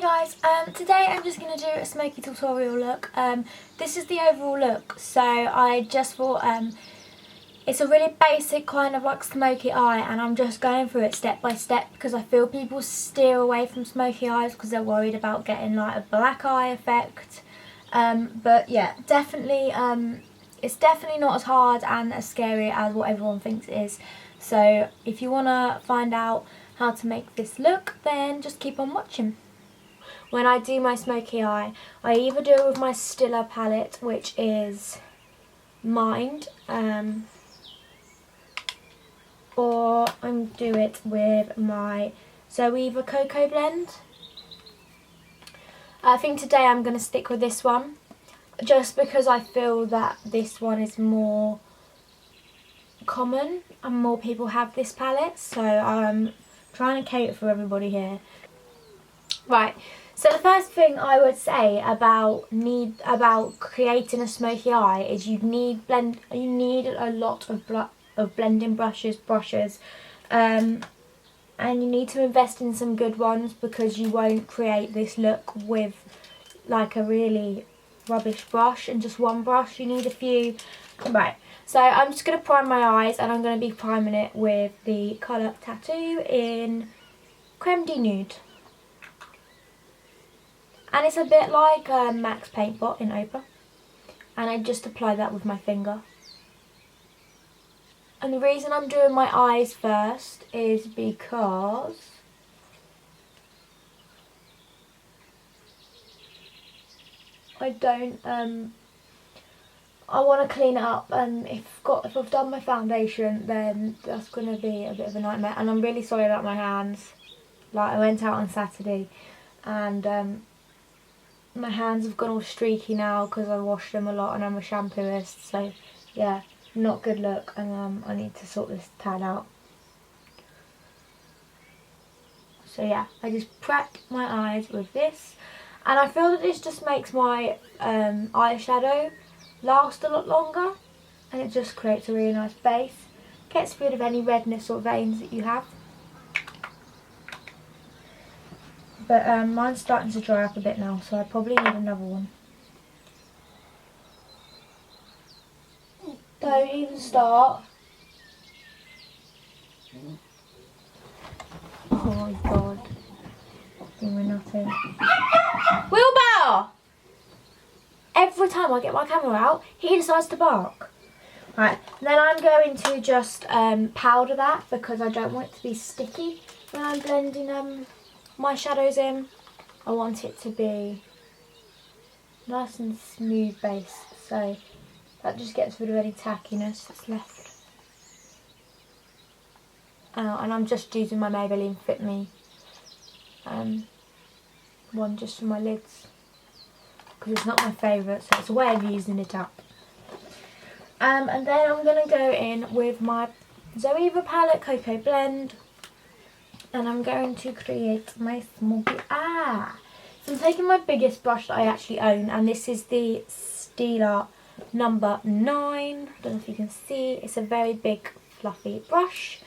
Hi guys, today I'm just going to do a smoky tutorial look. This is the overall look, so I just thought it's a really basic kind of like smoky eye, and I'm just going through it step by step because I feel people steer away from smoky eyes because they're worried about getting like a black eye effect. But yeah, definitely it's definitely not as hard and as scary as what everyone thinks it is. So if you want to find out how to make this look, then just keep on watching. When I do my smoky eye, I either do it with my Stiller palette, which is Mind, or I do it with my Zoeva Cocoa Blend. I think today I'm going to stick with this one, just because I feel that this one is more common and more people have this palette, so I'm trying to cater for everybody here. Right, so the first thing I would say about creating a smoky eye is you need a lot of blending brushes, and you need to invest in some good ones because you won't create this look with like a really rubbish brush and just one brush. You need a few. Right, so I'm just going to prime my eyes, and I'm going to be priming it with the colour Tattoo in Creme de Nude. And it's a bit like Max Paint Pot in Oprah. And I just apply that with my finger. And the reason I'm doing my eyes first is because I don't, I want to clean it up, and if I've done my foundation, then that's going to be a bit of a nightmare. And I'm really sorry about my hands. Like, I went out on Saturday and my hands have gone all streaky now because I washed them a lot and I'm a shampooist, so yeah, not good look, and I need to sort this tan out. So yeah, I just prep my eyes with this, and I feel that this just makes my eyeshadow last a lot longer, and it just creates a really nice base. Gets rid of any redness or veins that you have. But mine's starting to dry up a bit now, so I probably need another one. Don't even start. Oh my god. We're nothing. Wilbur! Every time I get my camera out, he decides to bark. Right, then I'm going to just powder that because I don't want it to be sticky when I'm blending my shadows in. I want it to be nice and smooth base, so that just gets rid of any tackiness that's left. And I'm just using my Maybelline Fit Me one just for my lids because it's not my favourite, so it's a way of using it up. And then I'm going to go in with my Zoeva palette Cocoa Blend, and I'm going to create my smoky eye. So I'm taking my biggest brush that I actually own, and this is the Stila number 9. I don't know if you can see. It's a very big fluffy brush.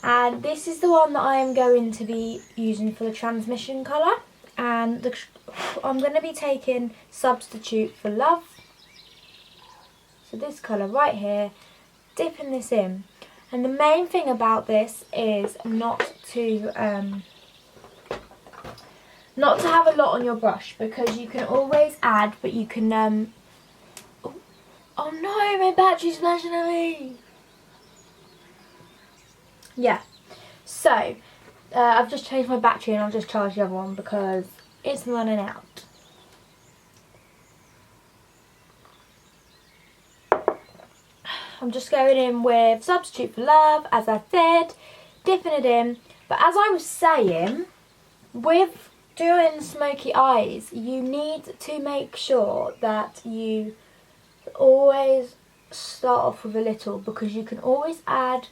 And this is the one that I am going to be using for the transmission colour. And I'm going to be taking Substitute for Love. So this colour right here, dipping this in. And the main thing about this is not to have a lot on your brush, because you can always add, but you can oh no, my battery's flashing at me. Yeah, so I've just changed my battery and I've just charged the other one because it's running out. I'm just going in with Substitute for Love, as I said, dipping it in. But as I was saying, with doing smoky eyes, you need to make sure that you always start off with a little, because you can always add,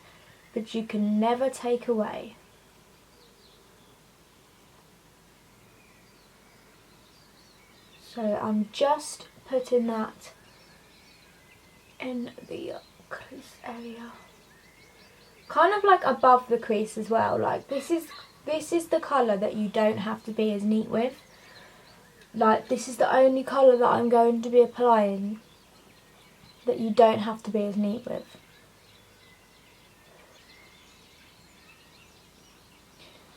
but you can never take away. So I'm just putting that in the crease area, kind of like above the crease as well. Like, this is this is the colour that you don't have to be as neat with. Like, this is the only colour that I'm going to be applying that you don't have to be as neat with.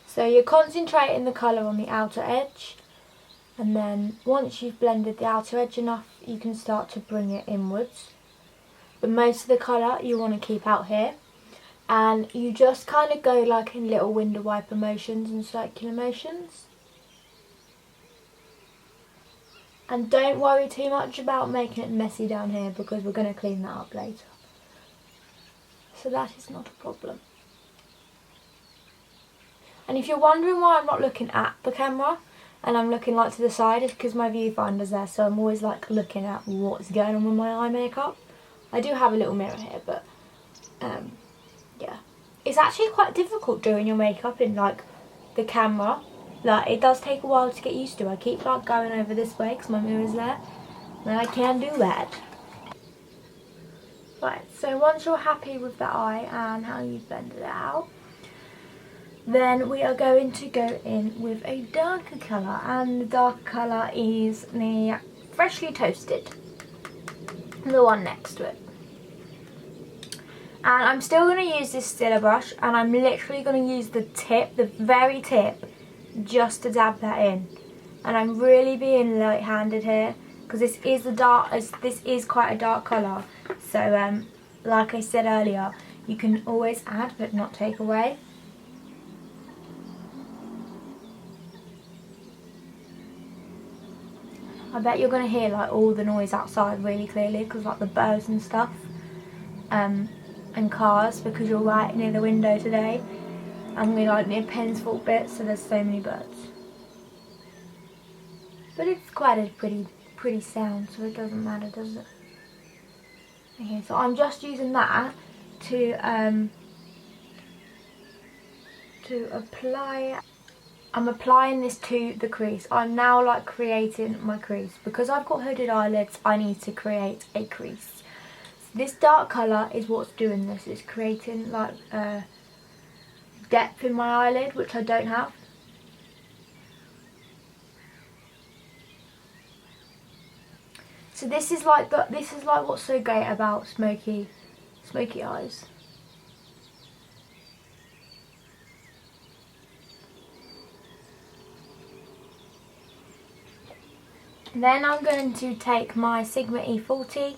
So you're concentrating the colour on the outer edge, and then once you've blended the outer edge enough, you can start to bring it inwards. But most of the colour you want to keep out here, and you just kind of go like in little window wiper motions and circular motions. And don't worry too much about making it messy down here, because we're going to clean that up later. So that is not a problem. And if you're wondering why I'm not looking at the camera and I'm looking like to the side, it's because my viewfinder's there, so I'm always like looking at what's going on with my eye makeup. I do have a little mirror here, but yeah. It's actually quite difficult doing your makeup in like the camera. Like, it does take a while to get used to. I keep like going over this way because my mirror's there, and I can do that. Right, so once you're happy with the eye and how you've blended it out, then we are going to go in with a darker colour, and the dark colour is the Freshly Toasted, the one next to it. And I'm still going to use this stiller brush, and I'm literally going to use the tip, the very tip, just to dab that in. And I'm really being light-handed here, because this is quite a dark colour. So like I said earlier, you can always add but not take away. I bet you're going to hear like all the noise outside really clearly, because like the birds and stuff, and cars, because you're right near the window today, and we're like near Pensford bit, so there's so many birds. But it's quite a pretty sound, so it doesn't matter, does it? Okay, so I'm just using that to apply. I'm applying this to the crease. I'm now like creating my crease. Because I've got hooded eyelids, I need to create a crease. So this dark colour is what's doing this. It's creating like depth in my eyelid, which I don't have. So this is like what's so great about smoky eyes. Then I'm going to take my Sigma E40.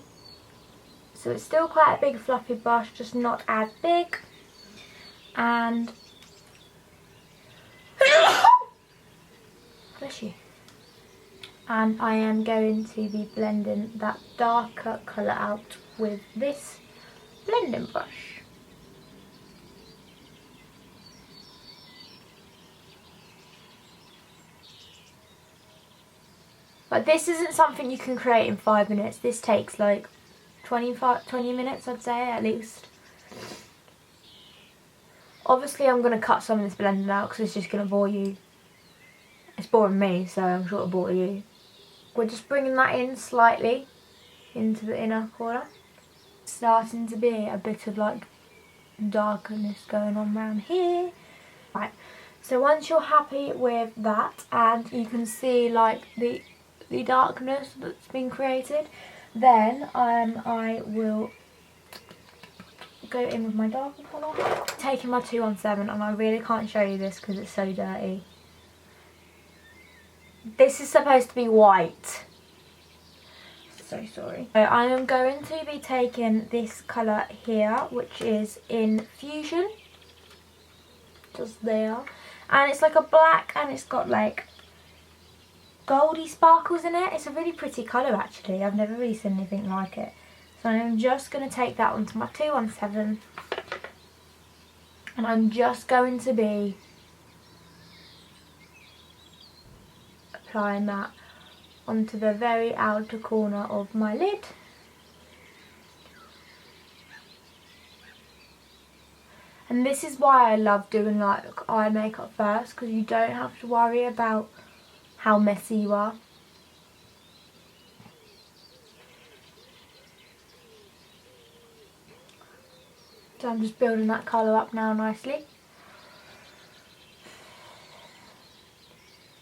So it's still quite a big fluffy brush, just not as big. And bless you. And I am going to be blending that darker colour out with this blending brush. But this isn't something you can create in 5 minutes. This takes like 20 minutes, I'd say, at least. Obviously I'm going to cut some of this blending out because it's just going to bore you. It's boring me, so I'm sure it'll bore you. We're just bringing that in slightly into the inner corner. Starting to be a bit of like darkness going on around here. Right, so once you're happy with that and you can see like the darkness that's been created, then I will go in with my darker colour. Taking my 217, and I really can't show you this because it's so dirty. This is supposed to be white. So sorry. So I am going to be taking this colour here, which is in Fusion. Just there. And it's like a black, and it's got like goldy sparkles in it. It's a really pretty colour actually. I've never really seen anything like it. So I'm just going to take that onto my 217. And I'm just going to be applying that onto the very outer corner of my lid. And this is why I love doing like eye makeup first, because you don't have to worry about how messy you are. So I'm just building that colour up now nicely.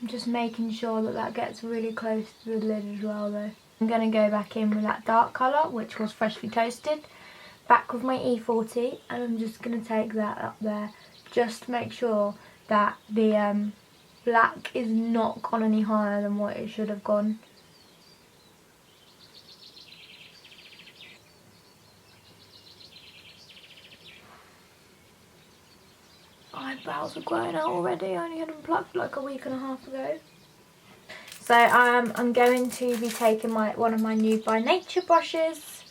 I'm just making sure that that gets really close to the lid as well though. I'm going to go back in with that dark colour, which was freshly toasted, back with my E40, and I'm just going to take that up there, just to make sure that the black is not gone any higher than what it should have gone. Eyebrows are growing out already. I only had them plucked like a week and a half ago. So I'm going to be taking one of my new By Nature brushes,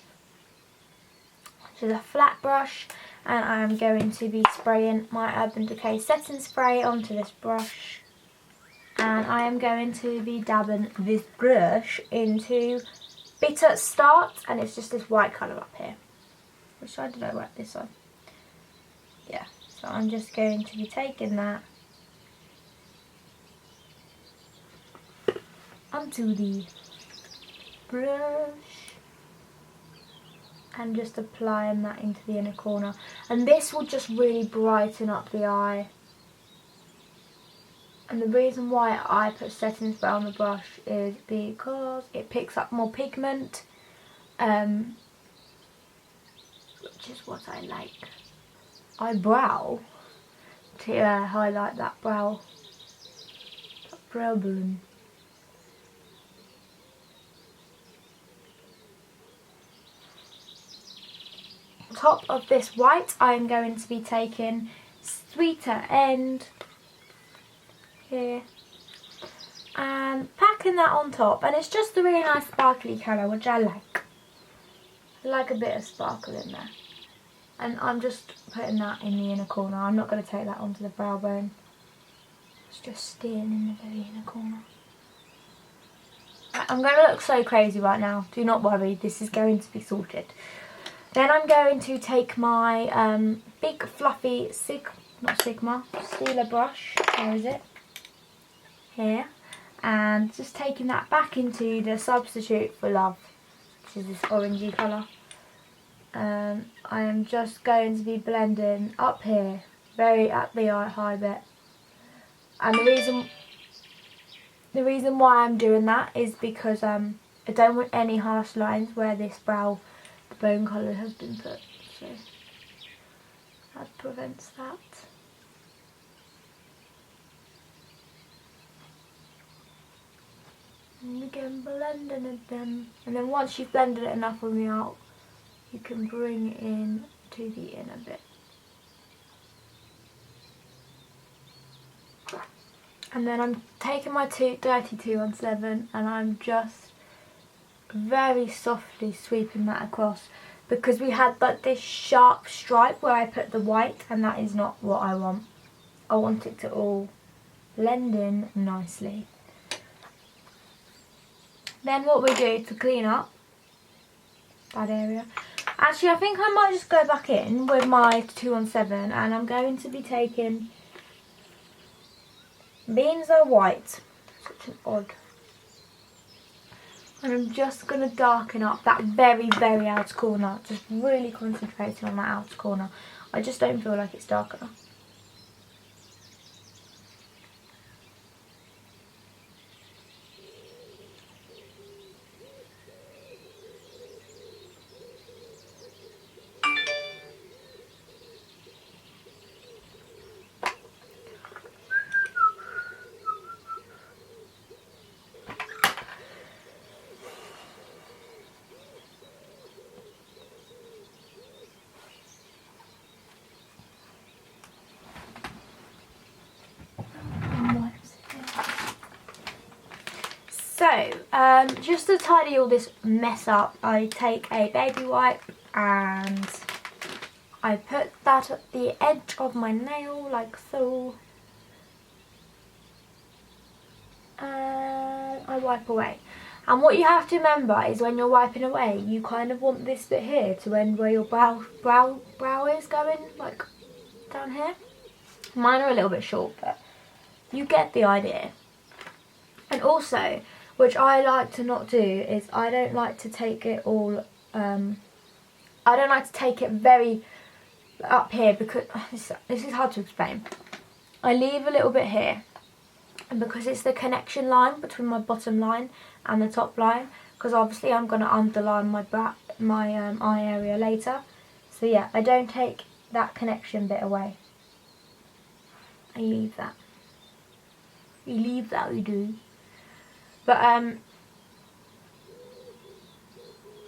which is a flat brush, and I'm going to be spraying my Urban Decay setting spray onto this brush, and I am going to be dabbing this brush into Bitter Start, and it's just this white colour up here. Which side did I wipe? This one. Yeah. So I'm just going to be taking that onto the brush and just applying that into the inner corner. And this will just really brighten up the eye. And the reason why I put setting spray on the brush is because it picks up more pigment, which is what I like. Eyebrow to highlight that brow bone. On top of this white, I'm going to be taking Sweeter End here and packing that on top, and it's just a really nice sparkly colour, which I like. I like a bit of sparkle in there. And I'm just putting that in the inner corner. I'm not going to take that onto the brow bone. It's just staying in the very inner corner. I'm going to look so crazy right now. Do not worry, this is going to be sorted. Then I'm going to take my big fluffy Sealer brush. Where is it? Here. And just taking that back into the Substitute for Love, which is this orangey colour. I am just going to be blending up here, very at the high bit. And the reason why I'm doing that is because I don't want any harsh lines where this brow bone colour has been put. So that prevents that. And again, blending it then. And then once you've blended it enough on the out, you can bring in to the inner bit. And then I'm taking my dirty 217 and I'm just very softly sweeping that across, because we had like this sharp stripe where I put the white, and that is not what I want. I want it to all blend in nicely. Then what we do to clean up that area, actually I think I might just go back in with my 217 and I'm going to be taking Beans Are White, such an odd, and I'm just going to darken up that very, very outer corner, just really concentrating on that outer corner. I just don't feel like it's dark enough. So, just to tidy all this mess up, I take a baby wipe and I put that at the edge of my nail, like so. And I wipe away. And what you have to remember is when you're wiping away, you kind of want this bit here to end where your brow is going, like down here. Mine are a little bit short, but you get the idea. And also, which I like to not do, is I don't like to take it all, I don't like to take it very up here, because this is hard to explain. I leave a little bit here, and because it's the connection line between my bottom line and the top line, because obviously I'm going to underline my eye area later. So yeah, I don't take that connection bit away. I leave that. You leave that, you do. But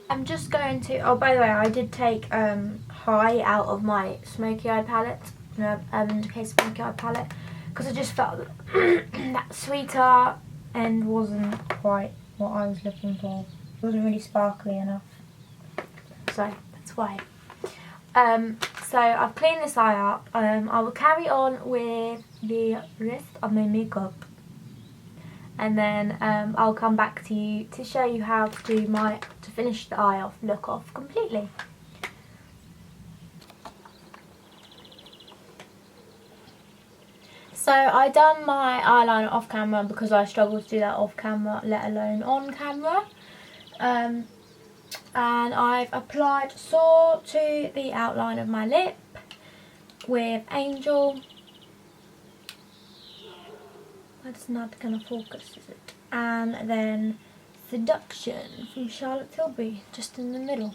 I'm just going to, oh by the way, I did take High out of my smoky eye palette, Urban Decay smoky eye palette, because I just felt that sweeter end wasn't quite what I was looking for. It wasn't really sparkly enough. So that's why. So I've cleaned this eye up. I will carry on with the rest of my makeup. And then I'll come back to you to show you how to do to finish the eye look off completely. So I done my eyeliner off camera because I struggle to do that off camera, let alone on camera. And I've applied Soar to the outline of my lip with Angel. That's not gonna focus, is it? And then Seduction from Charlotte Tilbury, just in the middle.